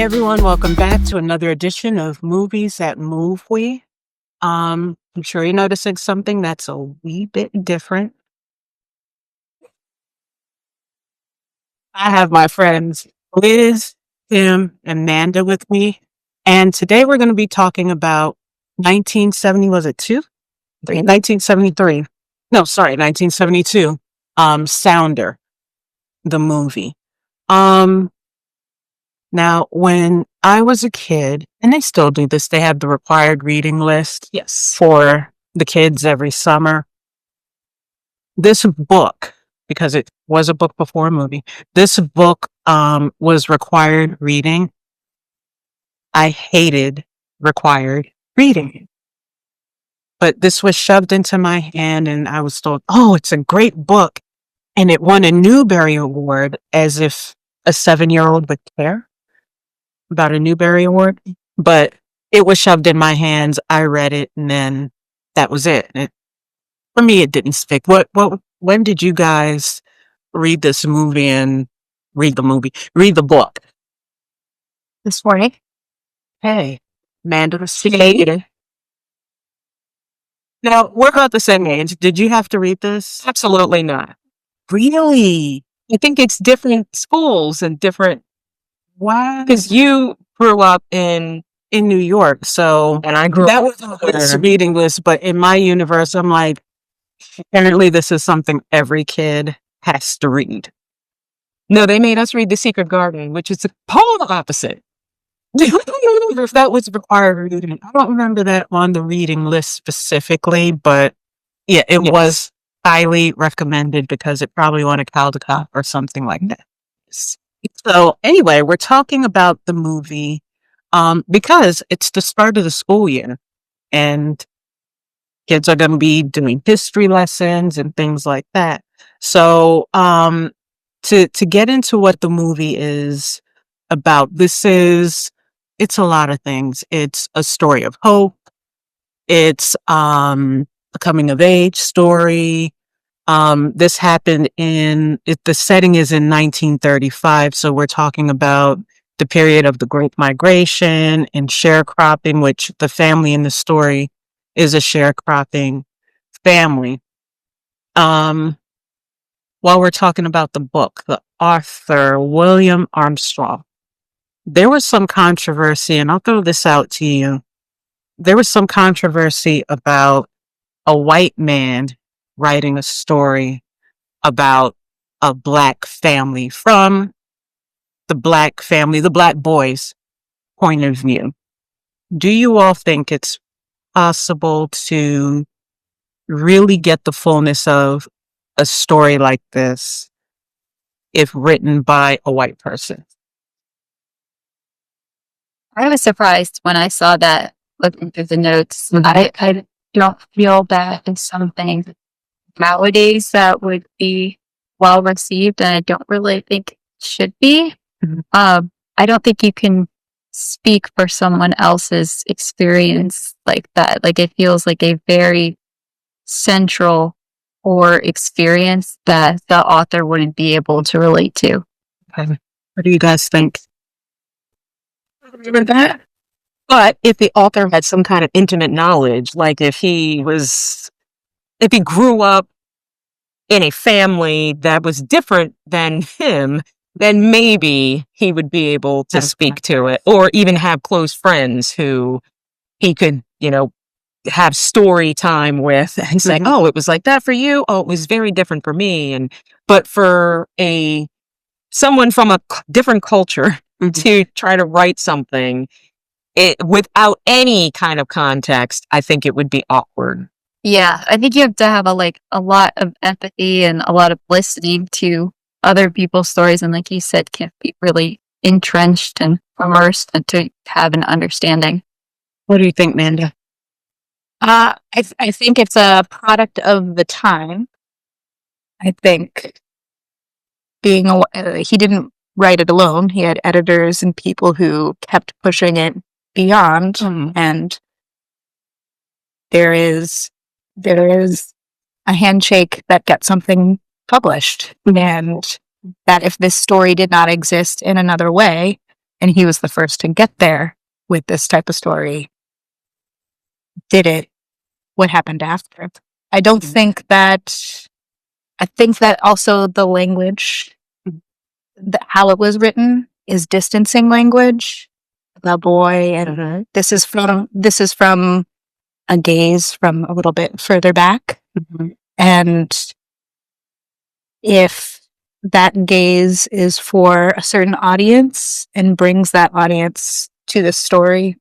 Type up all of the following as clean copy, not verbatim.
Hey everyone, welcome back to another edition of Movies That Move We. I'm sure you're noticing something that's a wee bit different. I have my friends Liz, Tim, and Amanda with me, and today we're going to be talking about 1970, was it 1973. No, sorry, 1972. Sounder, the movie. Um, Now, when I was a kid, and they still do this, they have the required reading list Yes. for the kids every summer. This book, because it was a book before a movie, this book was required reading. I hated required reading. But this was shoved into my hand, and I was told, oh, it's a great book. And it won a Newbery Award, as if a 7-year-old would care about a Newbery Award. But it was shoved in my hands. I read it, and then that was it. For me, it didn't stick. When did you guys read this movie and read the book? This morning. Hey, Amanda was skater. Now, we're about the same age. Did you have to read this? Absolutely not. Really? I think it's different schools and different, Wow. because you grew up in In New York, so and I grew that up was on this reading list, but in my universe, I'm like, apparently this is something every kid has to read. No, they made us read The Secret Garden, which is the polar opposite. I don't remember if that was required reading. I don't remember that on the reading list specifically, but yeah, it Yes. was highly recommended because it probably won a Caldecott or something like that. So anyway, we're talking about the movie because it's the start of the school year and kids are going to be doing history lessons and things like that. So to get into what the movie is about, it's a lot of things. It's a story of hope. It's a coming of age story. This happened the setting is in 1935. So we're talking about the period of the Great Migration and sharecropping, which the family in the story is a sharecropping family. While we're talking about the book, the author, William Armstrong, there was some controversy, and I'll throw this out to you. There was some controversy about a white man writing a story about a black family from the black boys' point of view. Do you all think it's possible to really get the fullness of a story like this if written by a white person? I was surprised when I saw that looking through the notes. I don't feel that is something nowadays that would be well received, and I don't really think it should be. Mhm. I don't think you can speak for someone else's experience like that. Like, it feels like a very central or experience that the author wouldn't be able to relate to. Okay. What do you guys think? Remember that? But if the author had some kind of intimate knowledge, like if he grew up in a family that was different than him, then maybe he would be able to speak to it, or even have close friends who he could, have story time with and say, oh, it was like that for you. Oh, it was very different for me. But for someone from a different culture to try to write something without any kind of context, I think it would be awkward. Yeah, I think you have to have a lot of empathy and a lot of listening to other people's stories, and like you said, can't be really entrenched and immersed and to have an understanding. What do you think, Manda? I think it's a product of the time. I think he didn't write it alone. He had editors and people who kept pushing it beyond, and there is a handshake that gets something published, and that if this story did not exist in another way, and he was the first to get there with this type of story, did it. What happened after? I don't think that. I think that also the language, how it was written, is distancing language. The boy, and this is from a gaze from a little bit further back, and if that gaze is for a certain audience and brings that audience to the story,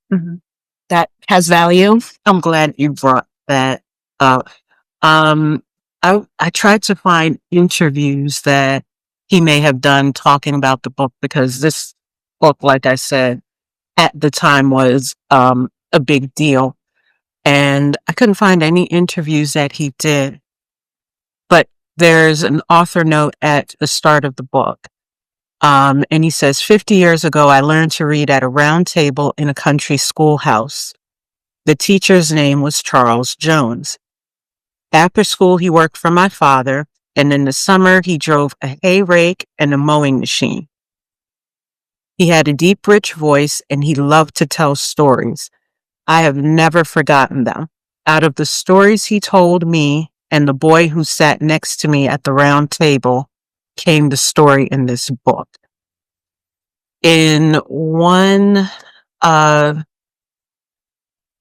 that has value. I'm glad you brought that up. I tried to find interviews that he may have done talking about the book, because this book, like I said, at the time was a big deal. And I couldn't find any interviews that he did. But there's an author note at the start of the book. And he says, 50 years ago, I learned to read at a round table in a country schoolhouse. The teacher's name was Charles Jones. After school, he worked for my father, and in the summer, he drove a hay rake and a mowing machine. He had a deep, rich voice, and he loved to tell stories. I have never forgotten them. Out of the stories he told me and the boy who sat next to me at the round table came the story in this book. In one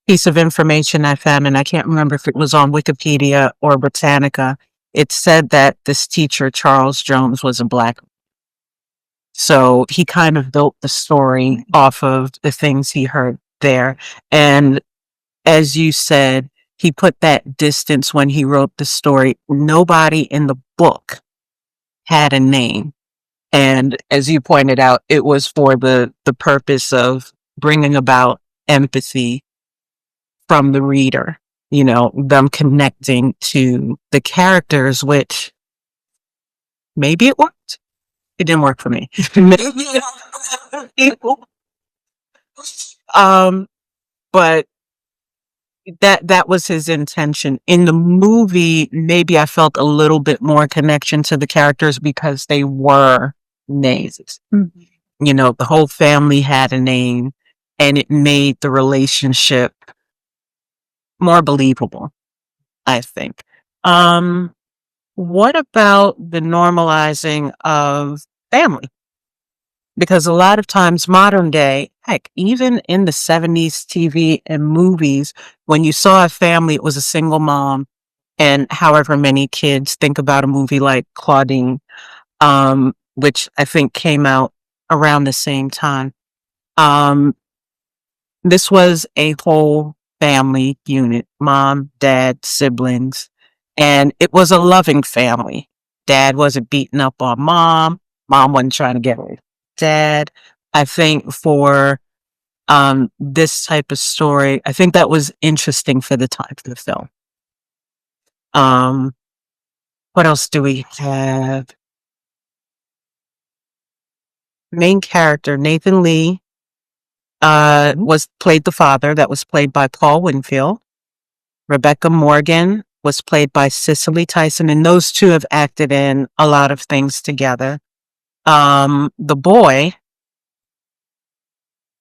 piece of information I found, and I can't remember if it was on Wikipedia or Britannica, it said that this teacher, Charles Jones, was a Black. So he kind of built the story off of the things he heard there. And as you said, he put that distance when he wrote the story. Nobody in the book had a name. And as you pointed out, it was for the purpose of bringing about empathy from the reader, them connecting to the characters, which maybe it worked. It didn't work for me. Maybe people. But that was his intention. In the movie, maybe I felt a little bit more connection to the characters because they were names. The whole family had a name, and it made the relationship more believable, I think. What about the normalizing of family? Because a lot of times modern day, heck, even in the 70s TV and movies, when you saw a family, it was a single mom and however many kids. Think about a movie like Claudine, which I think came out around the same time. This was a whole family unit, mom, dad, siblings, and it was a loving family. Dad wasn't beating up on mom. Mom wasn't trying to get rid of dad. I think for this type of story, I think that was interesting for the time for the film. What else do we have? Main character, Nathan Lee, played the father. That was played by Paul Winfield. Rebecca Morgan was played by Cicely Tyson, and those two have acted in a lot of things together. The boy,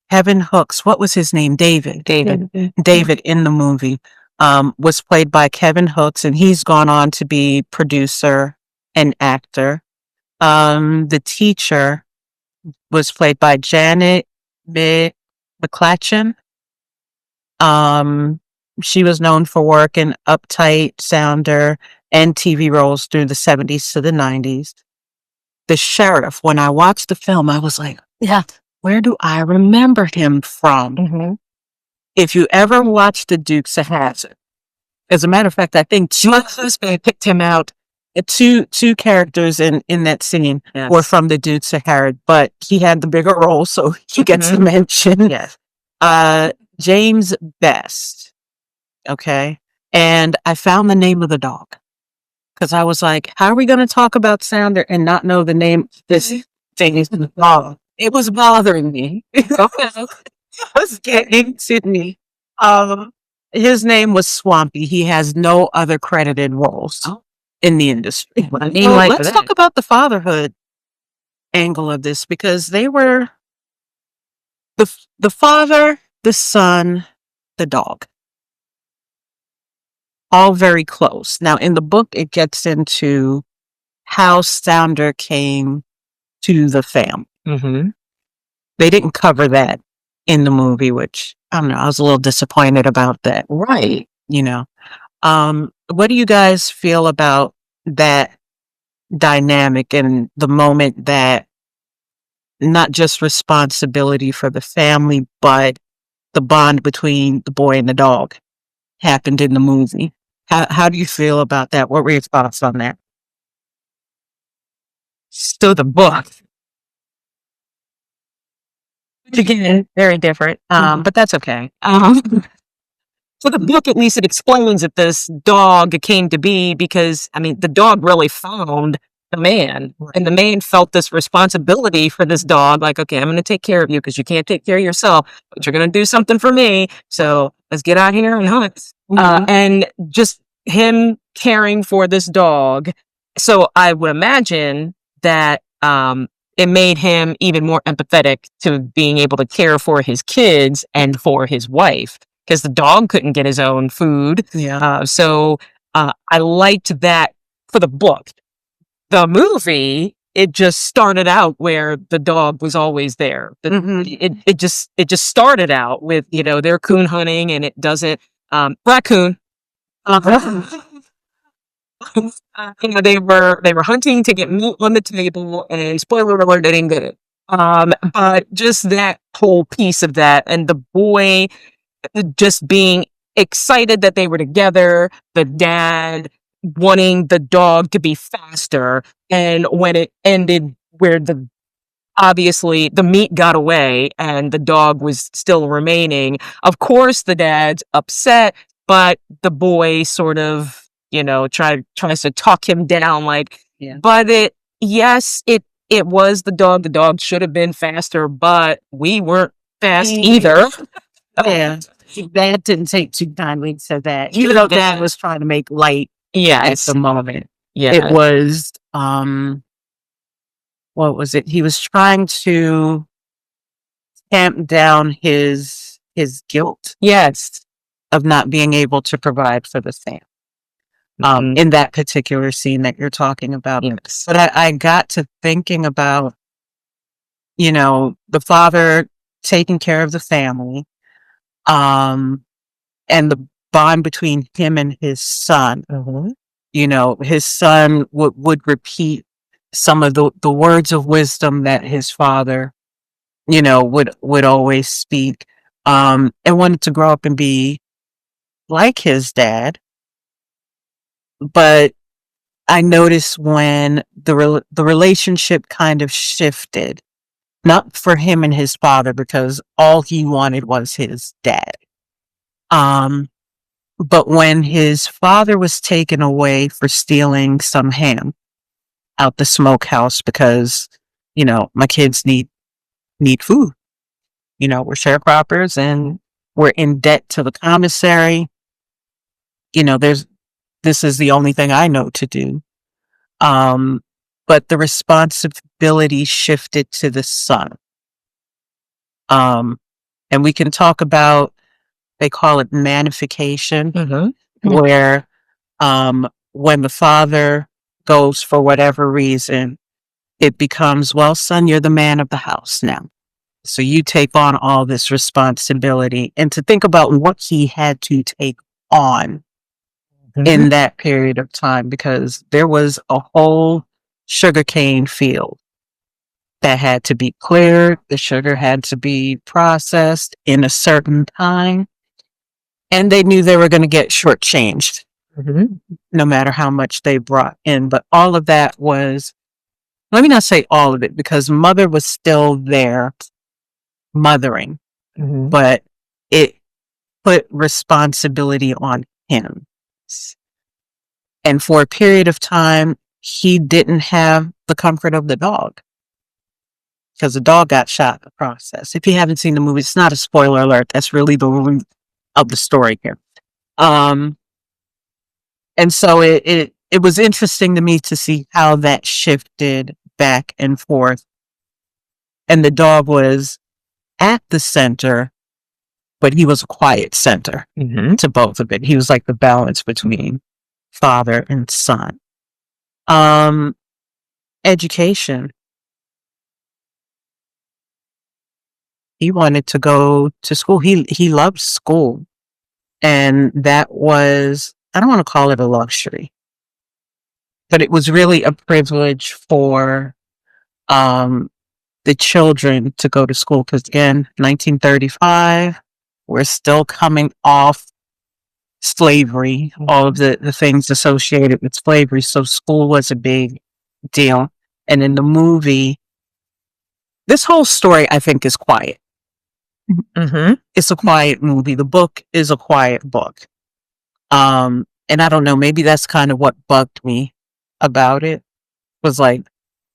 Kevin Hooks, what was his name? David in the movie, was played by Kevin Hooks, and he's gone on to be producer and actor. The teacher was played by Janet McClatchan. She was known for work in Uptight, Sounder, and TV roles through the 70s to the 90s. The sheriff, when I watched the film, I was like, yeah, where do I remember him from? If you ever watched The Dukes of Hazzard, as a matter of fact, I think Justice picked him out. Two characters in that scene were from The Dukes of Hazzard, but he had the bigger role, so he gets the mention. Yes. James Best. Okay. And I found the name of the dog because I was like, how are we going to talk about Sounder and not know the name of this thing is the dog? It was bothering me. It was getting to me. His name was Swampy. He has no other credited roles in the industry. Let's talk about the fatherhood angle of this, because they were the father, the son, the dog, all very close. Now, in the book, it gets into how Sounder came to the family. Mm-hmm. They didn't cover that in the movie, which I don't know. I was a little disappointed about that. Right. You know, what do you guys feel about that dynamic and the moment that not just responsibility for the family, but the bond between the boy and the dog happened in the movie? How do you feel about that? What were your thoughts on that? Still the book. Which again, very different. But that's okay. So the book, at least it explains that this dog came to be because, I mean, the dog really found the man, and the man felt this responsibility for this dog. Like, okay, I'm going to take care of you because you can't take care of yourself, but you're going to do something for me. So let's get out here and hunt. And just him caring for this dog. So I would imagine that, it made him even more empathetic to being able to care for his kids and for his wife because the dog couldn't get his own food. Yeah. So I liked that for the book. The movie, it just started out where the dog was always there. It just started out with, they're coon hunting and it doesn't, raccoon. They were hunting to get meat on the table, and spoiler alert, they didn't get it. But just that whole piece of that, and the boy just being excited that they were together, the dad wanting the dog to be faster, and when it ended where obviously the meat got away and the dog was still remaining. Of course, the dad's upset, but the boy sort of, tries to talk him down, like, but yes, it was the dog. The dog should have been faster, but we weren't fast either. Yeah. Dad didn't take too kindly to that, even though Dad was trying to make light at the moment. Yeah. It was, what was it? He was trying to tamp down his guilt. Yes. Of not being able to provide for the family. In that particular scene that you're talking about. Yes. But I got to thinking about, the father taking care of the family, and the bond between him and his son. His son would repeat some of the words of wisdom that his father, would always speak, and wanted to grow up and be like his dad. But I noticed when the relationship kind of shifted, not for him and his father, because all he wanted was his dad. But when his father was taken away for stealing some ham out the smokehouse because, my kids need food. We're sharecroppers and we're in debt to the commissary. This is the only thing I know to do. But the responsibility shifted to the son. And we can talk about, they call it manification, where when the father goes for whatever reason, it becomes, well, son, you're the man of the house now. So you take on all this responsibility, and to think about what he had to take on in that period of time, because there was a whole sugarcane field that had to be cleared. The sugar had to be processed in a certain time, and they knew they were going to get shortchanged no matter how much they brought in. But all of that was, let me not say all of it, because mother was still there mothering, but it put responsibility on him. And for a period of time, he didn't have the comfort of the dog because the dog got shot in the process. If you haven't seen the movie, it's not a spoiler alert. That's really the root of the story here. And so it was interesting to me to see how that shifted back and forth. And the dog was at the center, but he was a quiet center to both of it. He was like the balance between father and son. Education. He wanted to go to school. He loved school. And that was, I don't want to call it a luxury, but it was really a privilege for the children to go to school. Because again, 1935, we're still coming off slavery, all of the things associated with slavery. So school was a big deal. And in the movie, this whole story, I think, is quiet. It's a quiet movie. The book is a quiet book. And I don't know, maybe that's kind of what bugged me about it, was like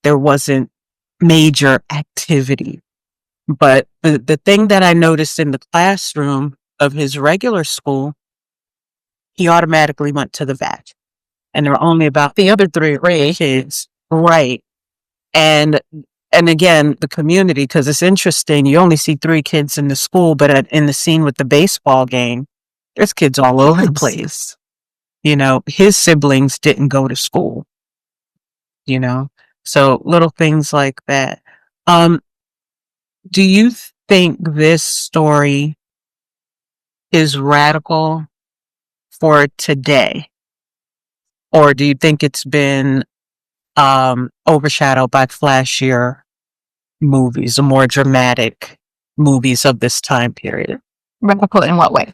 there wasn't major activity. But the thing that I noticed in the classroom of his regular school, he automatically went to the vet. And there were only about the other three kids. Right. And again, the community, because it's interesting, you only see 3 kids in the school, but in the scene with the baseball game, there's kids all over the place. You know, his siblings didn't go to school, you know, so little things like that. Do you think this story is radical for today? Or do you think it's been overshadowed by flashier movies, the more dramatic movies of this time period? Radical in what way?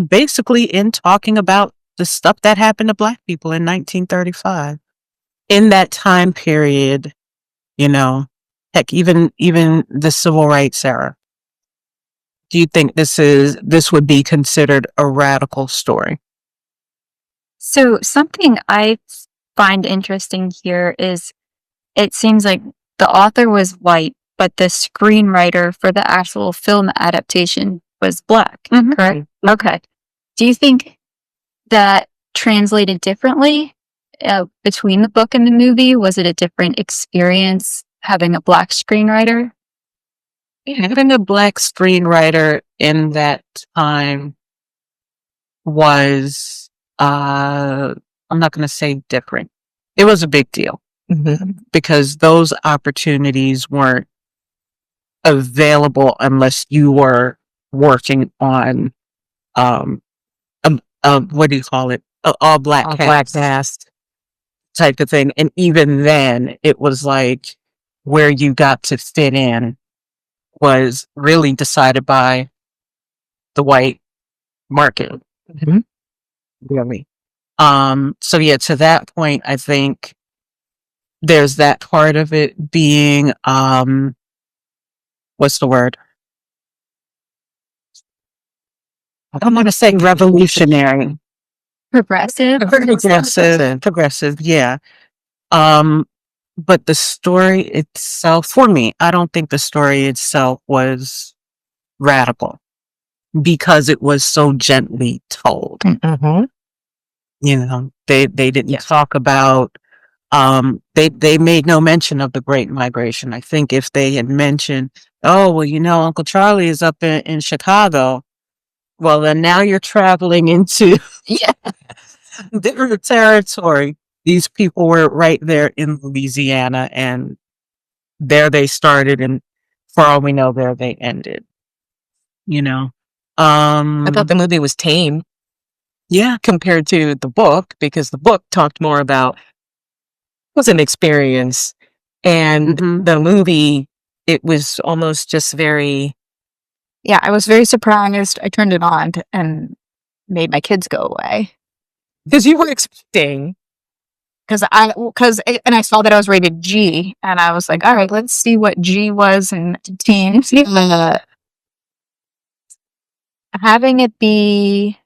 Basically in talking about the stuff that happened to Black people in 1935. In that time period, you know, heck, even the civil rights era. Do you think this would be considered a radical story? So something I find interesting here is it seems like the author was white, but the screenwriter for the actual film adaptation was Black, correct? Okay. Do you think that translated differently between the book and the movie? Was it a different experience having a Black screenwriter? Having a Black screenwriter in that time was, I'm not going to say different. It was a big deal because those opportunities weren't available unless you were working on, what do you call it? All black cast type of thing. And even then it was like where you got to fit in was really decided by the white market. Really. So yeah, to that point, I think there's that part of it being, what's the word? I don't want to say revolutionary. Progressive? Progressive, yeah. But the story itself, for me, I don't think the story itself was radical because it was so gently told. You know, they didn't talk about, they made no mention of the Great Migration. I think if they had mentioned, oh, well, you know, Uncle Charlie is up in Chicago. Well, then now you're traveling into different territory. These people were right there in Louisiana, and there they started, and for all we know, there they ended. You know, I thought the movie was tame compared to the book, because the book talked more about was an experience, and the movie, it was almost just very. Yeah, I was very surprised. I turned it on and made my kids go away. Because you were expecting. And I saw that I was rated G, and I was like, all right, let's see what G was in teens. Having it be,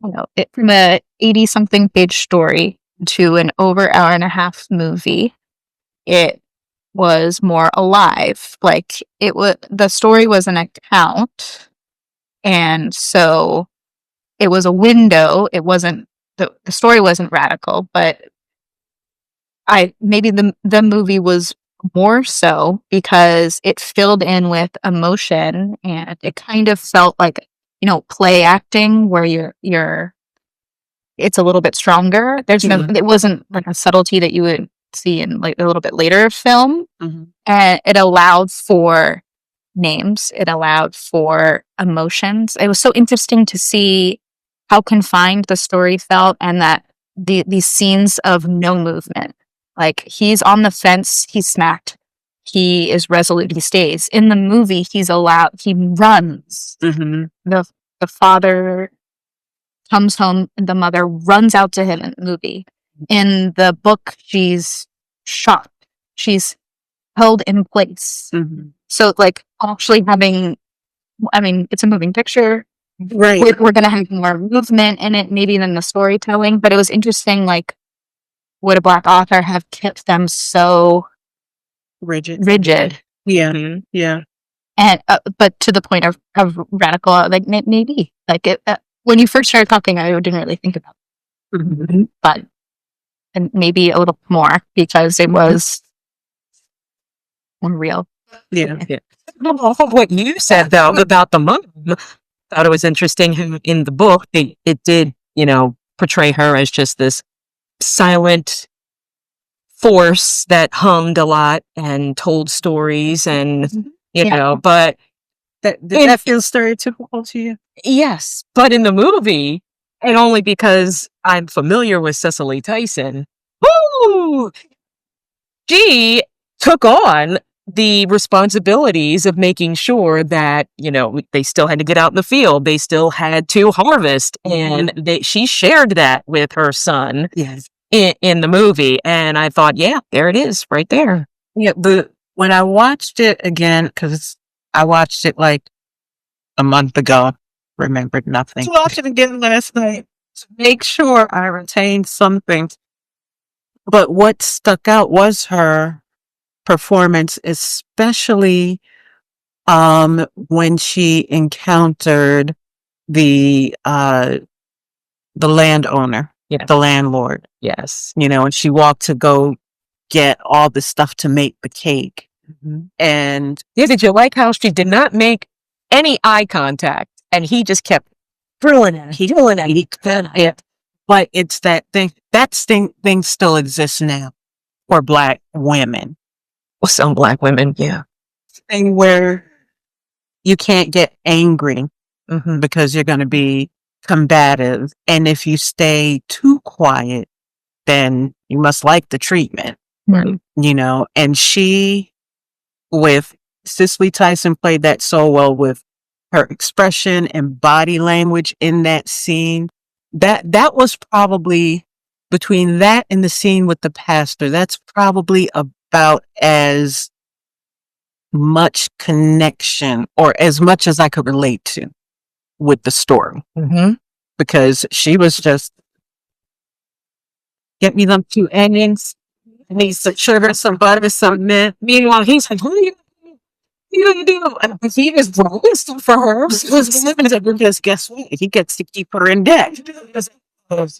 you know, from a 80-something page story to an over hour and a half movie, it was more alive. Like the story was an account, and so it was a window. It wasn't the story wasn't radical, but maybe the movie was more so because it filled in with emotion, and it kind of felt like, play acting where it's a little bit stronger. It wasn't like a subtlety that you would see in like a little bit later film. And it allowed for names. It allowed for emotions. It was so interesting to see how confined the story felt, and that these scenes of no movement. Like, he's on the fence, he's smacked. He is resolute, he stays. In the movie, he runs. The father comes home, and the mother runs out to him in the movie. In the book, she's shot. She's held in place. So, like, actually having, it's a moving picture. Right. We're going to have more movement in it, maybe, than the storytelling. But it was interesting, like, would a Black author have kept them so rigid? Yeah. Yeah. And, but to the point of radical, like, maybe. Like, when you first started talking, I didn't really think about it. But and maybe a little more, because it was unreal. Yeah. What you said, though, about the mom, thought it was interesting how in the book it did, portray her as just this silent force that hummed a lot and told stories, and but Did that feel stereotypical to you? yes, but in the movie, and only because I'm familiar with Cicely Tyson, woo, she took on the responsibilities of making sure that, they still had to get out in the field. They still had to harvest. And she shared that with her son in the movie. And I thought, yeah, there it is right there. Yeah. When I watched it again, because I watched it like a month ago, remembered nothing. I watched it again last night to make sure I retained something. But what stuck out was her performance, especially when she encountered the landowner, the landlord. Yes. And she walked to go get all the stuff to make the cake. And did you like how she did not make any eye contact, and he just kept drilling at it? But it's that thing. That thing still exists now for Black women. Well, some Black women, yeah. Thing where you can't get angry because you're going to be combative, and if you stay too quiet, then you must like the treatment. And she, with Cicely Tyson, played that so well with her expression and body language in that scene. That was probably, between that and the scene with the pastor, that's probably about as much connection, or as much as I could relate to, with the story. Because she was just, get me them 2 onions, I need some sugar, some butter, some mint. Meanwhile, he's like, what are you do? And he is listening for her. Because guess what? He gets to keep her in debt.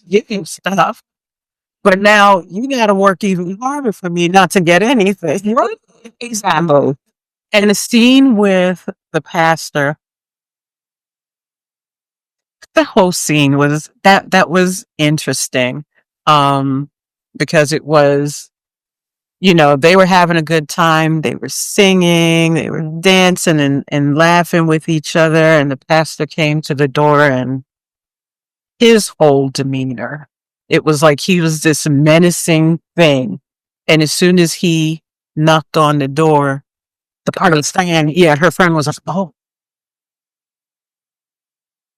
Give him stuff. But now you got to work even harder for me not to get anything. Right? Exactly. And the scene with the pastor, the whole scene was that was interesting. Because it was, they were having a good time. They were singing, they were dancing and laughing with each other. And the pastor came to the door, and his whole demeanor, it was like he was this menacing thing. And as soon as he knocked on the door, the part of the stand, her friend was like, oh,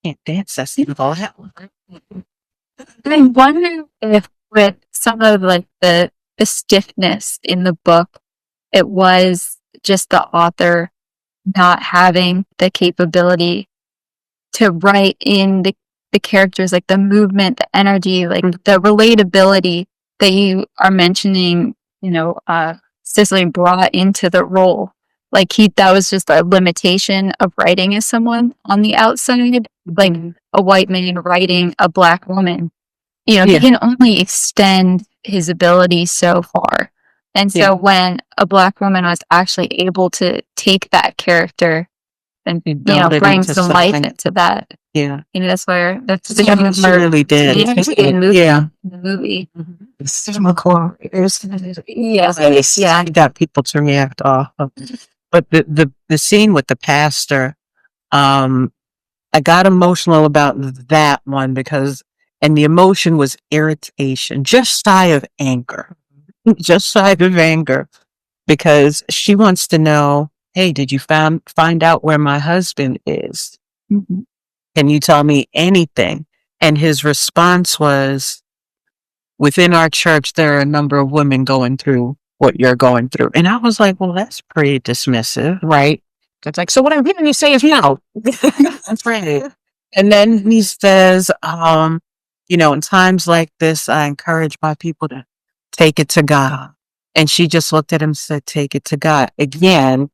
can't dance. That's all that. I wonder if with some of like the stiffness in the book, it was just the author not having the capability to write in the characters, like the movement, the energy, like the relatability that you are mentioning, Cicely brought into the role. Like that was just a limitation of writing as someone on the outside, like a white man writing a Black woman. He can only extend his ability so far. And so Yeah. when a Black woman was actually able to take that character and, build it bring into some life something. into that, Yeah. that's where that's the She really did. Yeah. the movie. Yes. Yeah. He got people to react off of. But the scene with the pastor, I got emotional about that one and the emotion was irritation, just shy of anger, just shy of anger, because she wants to know, hey, did you find out where my husband is? Mm-hmm. Can you tell me anything? And his response was, within our church, there are a number of women going through what you're going through. And I was like, well, that's pretty dismissive. Right. It's like, so what I'm hearing you say is no. That's right. And then he says, in times like this, I encourage my people to take it to God. And she just looked at him and said, take it to God. Again,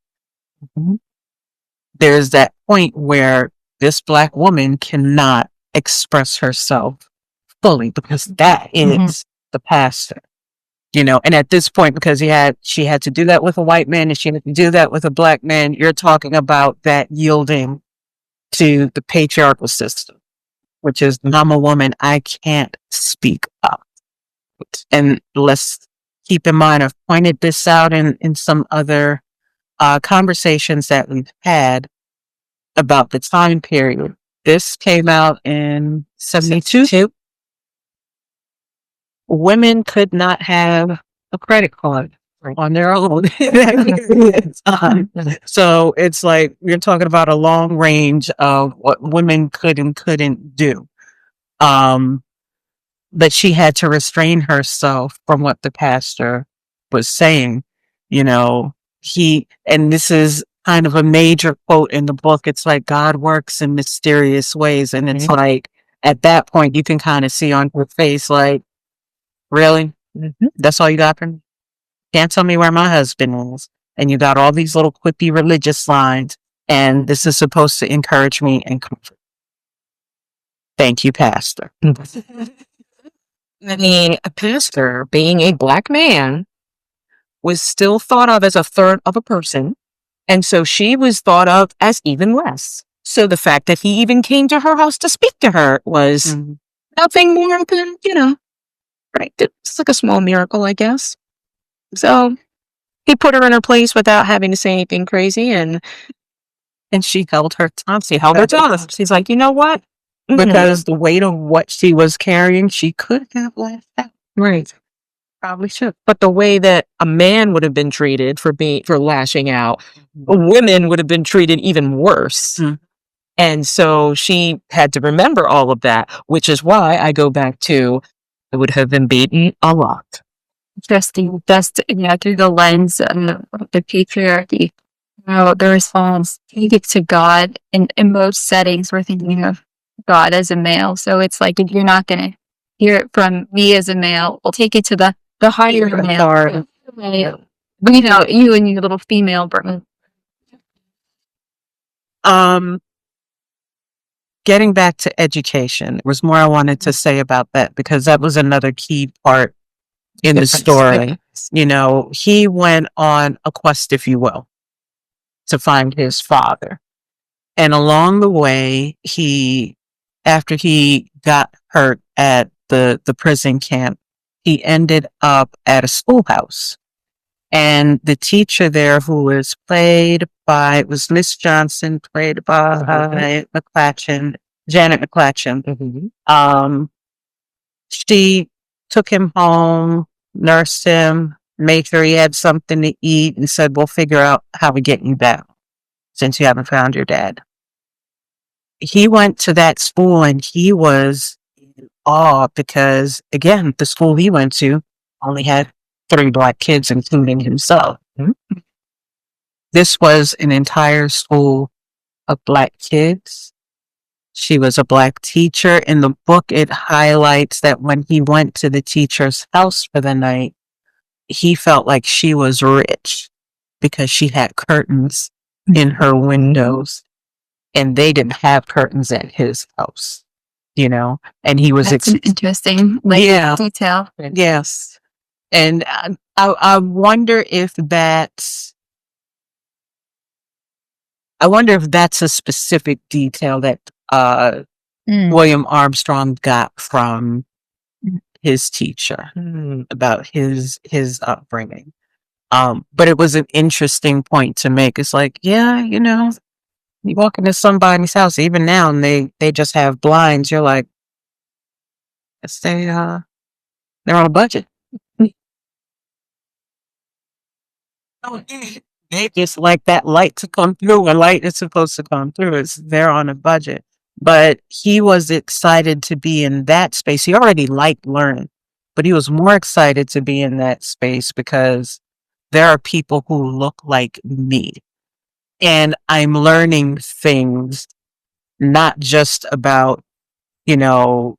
there's that point where this Black woman cannot express herself fully because that is the pastor. And at this point, because she had to do that with a white man and she had to do that with a Black man, you're talking about that yielding to the patriarchal system, which is, I'm a woman, I can't speak up. And let's keep in mind, I've pointed this out in some other conversations that we've had about the time period. This came out in 72. Women could not have a credit card on their own. So it's like you're talking about a long range of what women could and couldn't do. But she had to restrain herself from what the pastor was saying. And this is kind of a major quote in the book. It's like, God works in mysterious ways. And it's like, at that point, you can kind of see on her face, like, really? That's all you got for me? Can't tell me where my husband is. And you got all these little quippy religious lines. And this is supposed to encourage me and comfort. Thank you, Pastor. I mean, a pastor, being a Black man, was still thought of as a third of a person. And so she was thought of as even less. So the fact that he even came to her house to speak to her was nothing more than, right. It's like a small miracle, I guess. So he put her in her place without having to say anything crazy. And she held her tongue. She held her tongue. She's like, you know what? Because the weight of what she was carrying, she could have laughed out. Right. Probably should. But the way that a man would have been treated for lashing out, women would have been treated even worse. And so she had to remember all of that, which is why I go back to, I would have been beaten a lot. Just through the lens of the patriarchy. The response, take it to God. In most settings, we're thinking of God as a male. So it's like, if you're not going to hear it from me as a male, we'll take it to the higher male. You and your little female brain. Getting back to education, there was more I wanted to say about that because that was another key part in the story. He went on a quest, if you will, to find his father. And along the way, after he got hurt at the prison camp, he ended up at a schoolhouse. And the teacher there, who was played by, it was Miss Johnson, played by Janet McClatchin. She took him home, nursed him, made sure he had something to eat, and said, we'll figure out how to get you back since you haven't found your dad. He went to that school and he was in awe because, again, the school he went to only had 3 Black kids, including himself. This was an entire school of Black kids. She was a Black teacher. In the book, it highlights that when he went to the teacher's house for the night, he felt like she was rich because she had curtains in her windows. And they didn't have curtains at his house, and he was That's an interesting detail. Yes. And I wonder if that's a specific detail that William Armstrong got from his teacher about his upbringing. But it was an interesting point to make. It's like, yeah, you walk into somebody's house even now, and they just have blinds. You're like, guess they're on a budget. They just like that light to come through. A light is supposed to come through. They're on a budget. But he was excited to be in that space. He already liked learning, but he was more excited to be in that space because there are people who look like me. And I'm learning things, not just about, for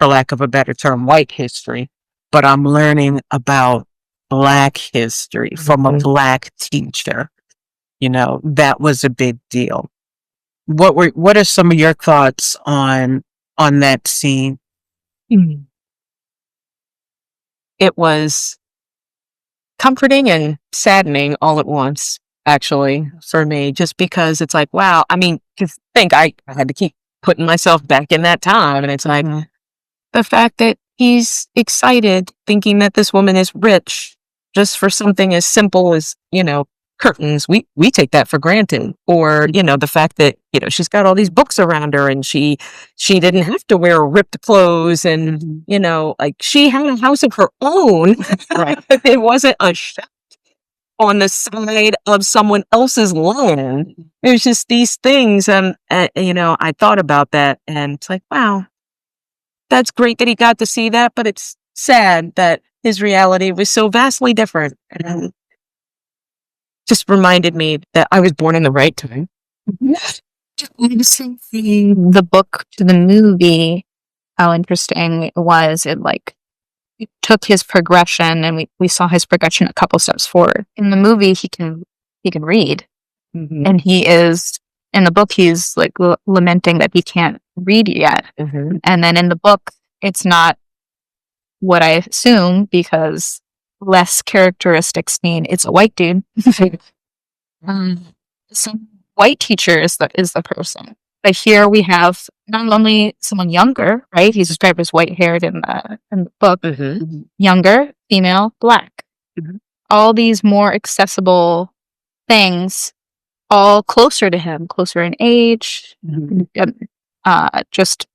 lack of a better term, white history, but I'm learning about Black history from a Black teacher. That was a big deal. What are some of your thoughts on that scene? It was comforting and saddening all at once, actually, for me, just because it's like, wow. I mean, just think I had to keep putting myself back in that time. And it's like the fact that he's excited thinking that this woman is rich just for something as simple as, curtains. We take that for granted. Or, the fact that, she's got all these books around her and she didn't have to wear ripped clothes and, like she had a house of her own. Right. It wasn't a shack on the side of someone else's land. It was just these things. I thought about that and it's like, wow, that's great that he got to see that, but it's sad that his reality was so vastly different. And just reminded me that I was born in the right time. The book to the movie, how interesting it was. It took his progression, and we saw his progression a couple steps forward. In the movie, he can read, and he is in the book. He's like lamenting that he can't read yet, and then in the book, it's not what I assume because less characteristics mean it's a white dude. Some white teacher is the person. But here we have not only someone younger, right? He's described as white-haired in the book. Younger, female, Black. All these more accessible things, all closer to him, closer in age. Just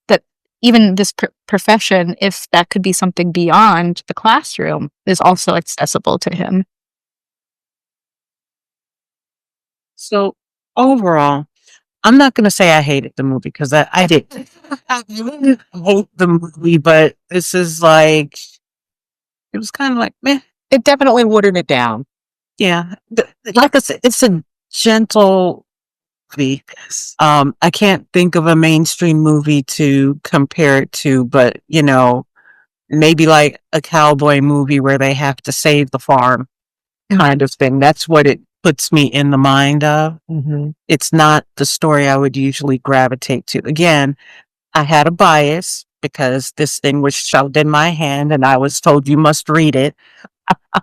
that even this profession, if that could be something beyond the classroom, is also accessible to him. So overall, I'm not going to say I hated the movie because I did. I didn't hate the movie, but this is like, it was kind of like, meh. It definitely watered it down. Yeah. Like I said, it's a gentle movie. I can't think of a mainstream movie to compare it to, but, maybe like a cowboy movie where they have to save the farm kind of thing. That's what it puts me in the mind of. It's not the story I would usually gravitate to. Again, I had a bias because this thing was shoved in my hand and I was told you must read it.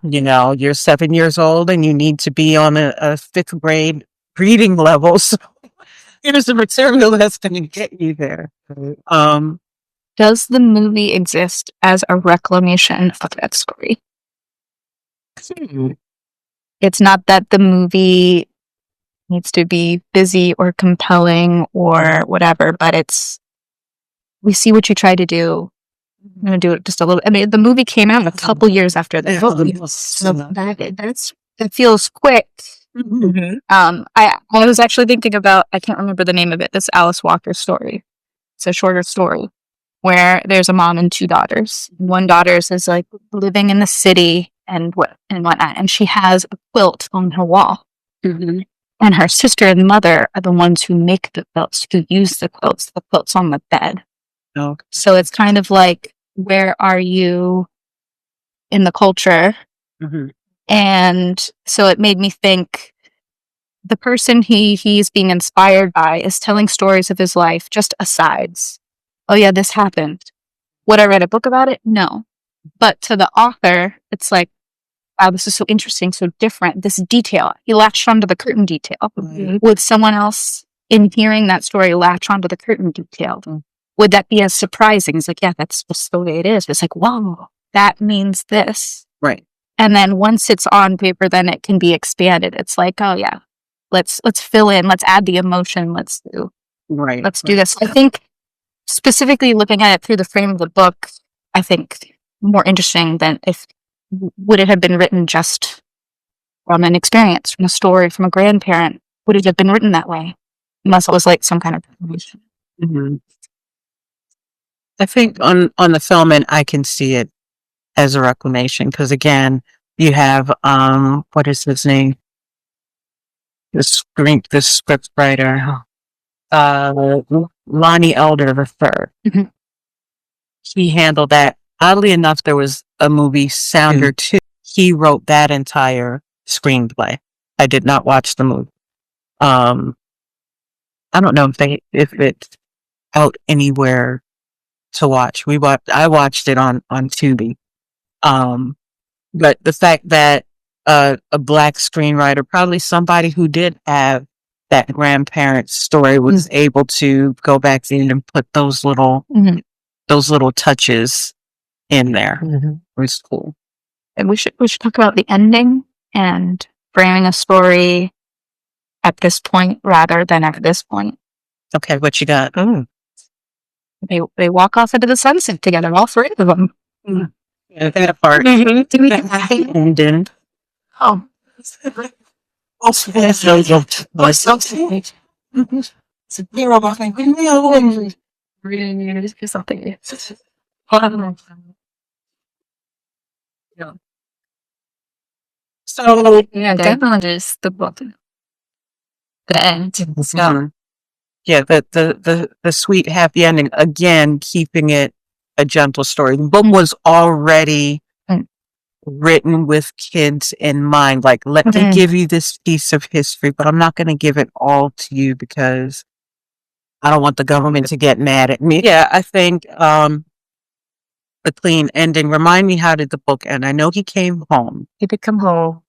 You're 7 years old and you need to be on a fifth grade reading level. So here's the material that's going to get you there. Does the movie exist as a reclamation of that story? It's not that the movie needs to be busy or compelling or whatever, but we see what you tried to do. I'm going to do it just a little. I mean, the movie came out a couple years after the book. So that feels quick. I was actually thinking about, I can't remember the name of it, this Alice Walker story. It's a shorter story where there's a mom and two daughters. One daughter is like living in the city and whatnot, and she has a quilt on her wall. And her sister and mother are the ones who make the quilts, who use the quilts on the bed. Okay. So it's kind of like, where are you in the culture? And so it made me think, the person he's being inspired by is telling stories of his life, just asides. Oh yeah, this happened. Would I read a book about it? No. But to the author, it's like, wow, this is so interesting, so different. This detail, he latched onto the curtain detail. Would someone else in hearing that story latch onto the curtain detail? Would that be as surprising? It's like, yeah, that's just the way it is. It's like, whoa, that means this. Right. And then once it's on paper, then it can be expanded. It's like, oh yeah, let's fill in, let's add the emotion, let's do this. I think specifically looking at it through the frame of the book, I think more interesting than if would it have been written just from an experience, from a story, from a grandparent? Would it have been written that way? Unless it was like some kind of information. Mm-hmm. I think on the film end, I can see it as a reclamation because again, you have what is his name? The script writer, Lonnie Elder III. Mm-hmm. He handled that. Oddly enough, there was a movie, Sounder 2. He wrote that entire screenplay. I did not watch the movie. I don't know if it's out anywhere to watch. I watched it on Tubi. But the fact that a black screenwriter, probably somebody who did have that grandparent story, was able to go back in and put those little touches in there. It was cool. And we should talk about the ending and framing a story at this point rather than at this point. Okay, what you got? They walk off into the sunset together, all three of them. Yeah, that part. And then Oh. so Yeah, definitely just the book. The end. So, yeah, the sweet happy ending, again keeping it a gentle story. The book was already written with kids in mind. Like, let me give you this piece of history, but I'm not going to give it all to you because I don't want the government to get mad at me. Yeah, I think the clean ending. Remind me, how did the book end? I know he came home. He did come home.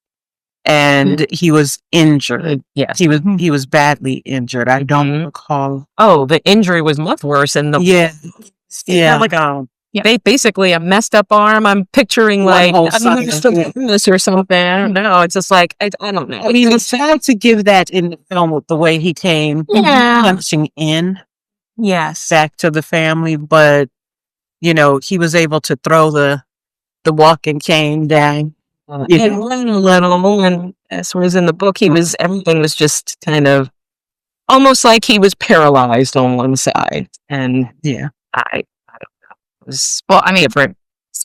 And he was injured. Yes. He was badly injured. I don't recall. Oh, the injury was much worse. And yeah. Like they basically a messed up arm. I'm picturing like this or something. I don't know. It's just like I don't know. I mean, it's sad to give that in the film with the way he came punching in. Yes, back to the family, but he was able to throw the walking cane down. And little, and as was in the book, everything was just kind of almost like he was paralyzed on one side. And I don't know. It was different.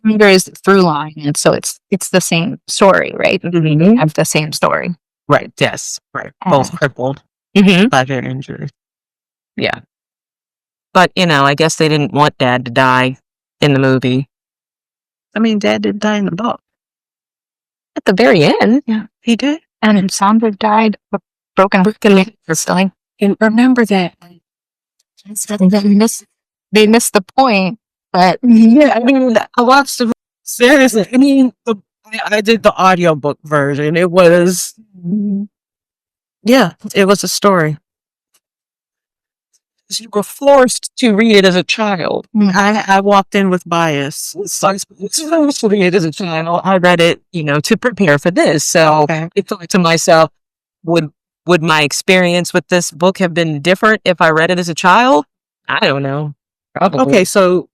There is through line, and so it's the same story, right? Mm-hmm. Have the same story, right? Yes, right. Both crippled by their injury. Yeah, but I guess they didn't want Dad to die in the movie. I mean, Dad did die in the book. At the very end. Yeah, he did. And Sandra died of broken leg. And remember that. They missed the point, but yeah, I mean, I watched the seriously. I mean, I did the audiobook version. It was, it was a story. You were forced to read it as a child. I walked in with bias. I was reading it as a child. I read it, to prepare for this. So I thought to myself, would my experience with this book have been different if I read it as a child? I don't know. Probably. Okay, so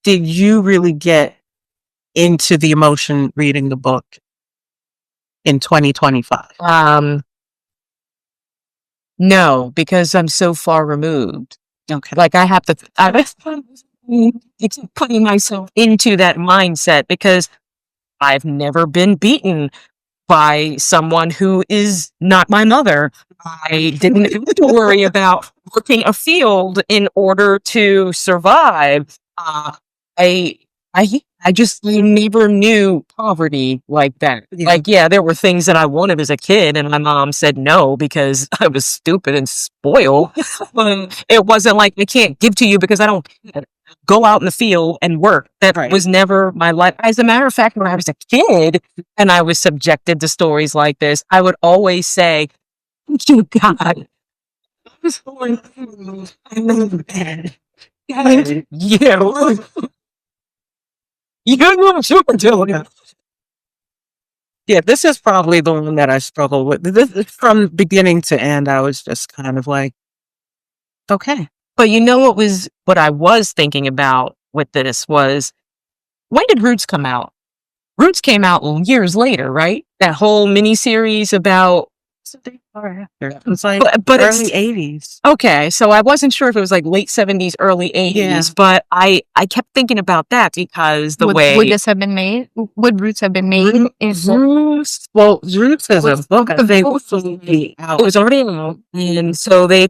did you really get into the emotion reading the book in 2025? No, because I'm so far removed. Okay. Like I have to, it's putting myself into that mindset because I've never been beaten by someone who is not my mother. I didn't have to worry about working a field in order to survive. I just never knew poverty like that. Yeah. Like, there were things that I wanted as a kid, and my mom said no because I was stupid and spoiled. It wasn't like I can't give to you because I don't go out in the field and work. That was never my life. As a matter of fact, when I was a kid and I was subjected to stories like this, I would always say, "Thank you, God. I was going through. I know that. God, yeah, you know what you're doing." Yeah, this is probably the one that I struggle with. This, from beginning to end, I was just kind of like, okay. But you know what I was thinking about with this was, when did Roots come out? Roots came out years later, right? That whole miniseries about. It's like But early it's 80s. okay. So I wasn't sure if it was like late 70s, early 80s, Yeah. but I kept thinking about that because the way Would this have been made? Would Roots have been made? Roots, well, Roots is a book. I think was it was already out, and so they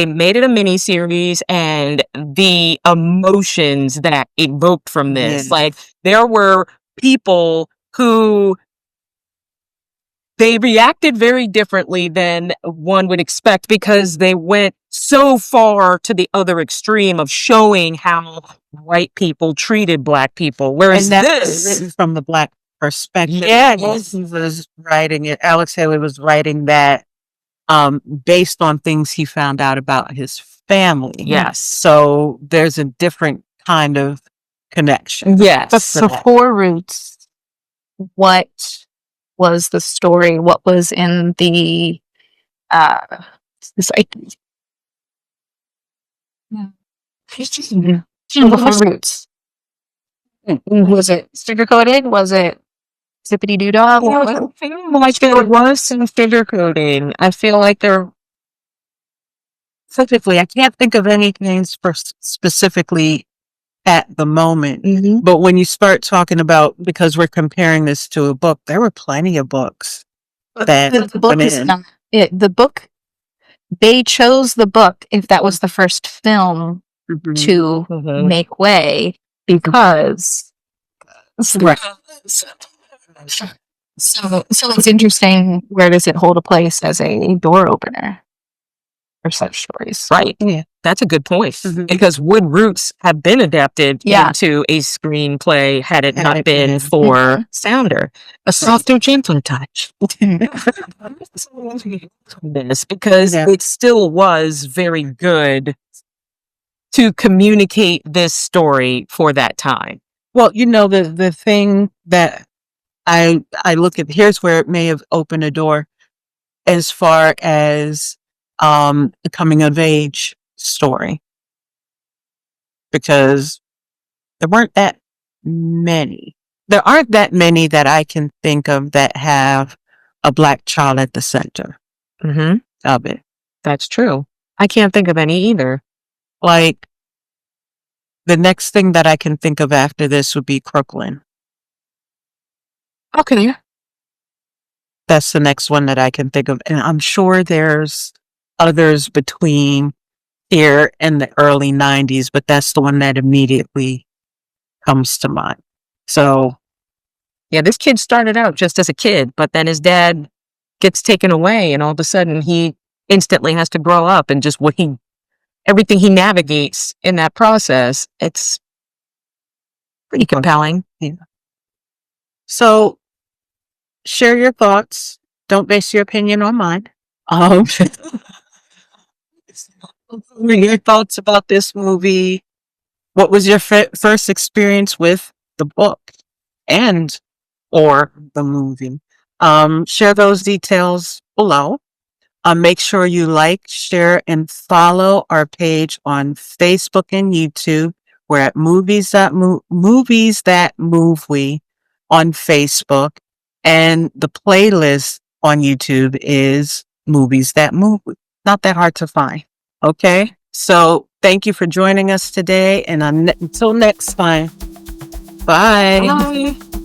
made it a mini series, and the emotions that evoked from this, Yeah. like there were people who they reacted very differently than one would expect, because they went so far to the other extreme of showing how white people treated black people, whereas and that's this written from the black perspective. Yes. He was writing it. Alex Haley was writing that based on things he found out about his family. Yes. So there's a different kind of connection. Yes. But before Roots, what was the story? What was in the it's like before Roots? Was it sugar coated? Was it zippity doo dah? I feel like there was some figure coding. I feel like there. Specifically, I can't think of anything specifically at the moment. But when you start talking about, because we're comparing this to a book, there were plenty of books that The book went is in. not it. The book, they chose the book if that was the first film to make way, because Right. so it's interesting. Where does it hold a place as a door opener for such stories? Right. Yeah. That's a good point. Because would Roots have been adapted Yeah. into a screenplay had it Had not it been been. for Sounder? A softer, gentler touch. This, because Yeah. it still was very good to communicate this story for that time. Well, you know, the thing that I look at, here's where it may have opened a door as far as the coming of age story, because there weren't that many. There aren't that many that I can think of that have a black child at the center of it. That's true. I can't think of any either. Like, the next thing that I can think of after this would be Crooklyn. Okay. That's the next one that I can think of. And I'm sure there's others between here and the early 90s, but that's the one that immediately comes to mind. So, Yeah, this kid started out just as a kid, but then his dad gets taken away, and all of a sudden he instantly has to grow up, and just everything he navigates in that process, it's pretty compelling. so share your thoughts. Don't base your opinion on mine. Your thoughts about this movie. What was your first experience with the book and or the movie? Share those details below. Make sure you like, share, and follow our page on Facebook and YouTube. We're at Movies That Move We on Facebook, and the playlist on YouTube is Movies That Move We. Not that hard to find. Okay, so thank you for joining us today, and until next time, bye. Bye.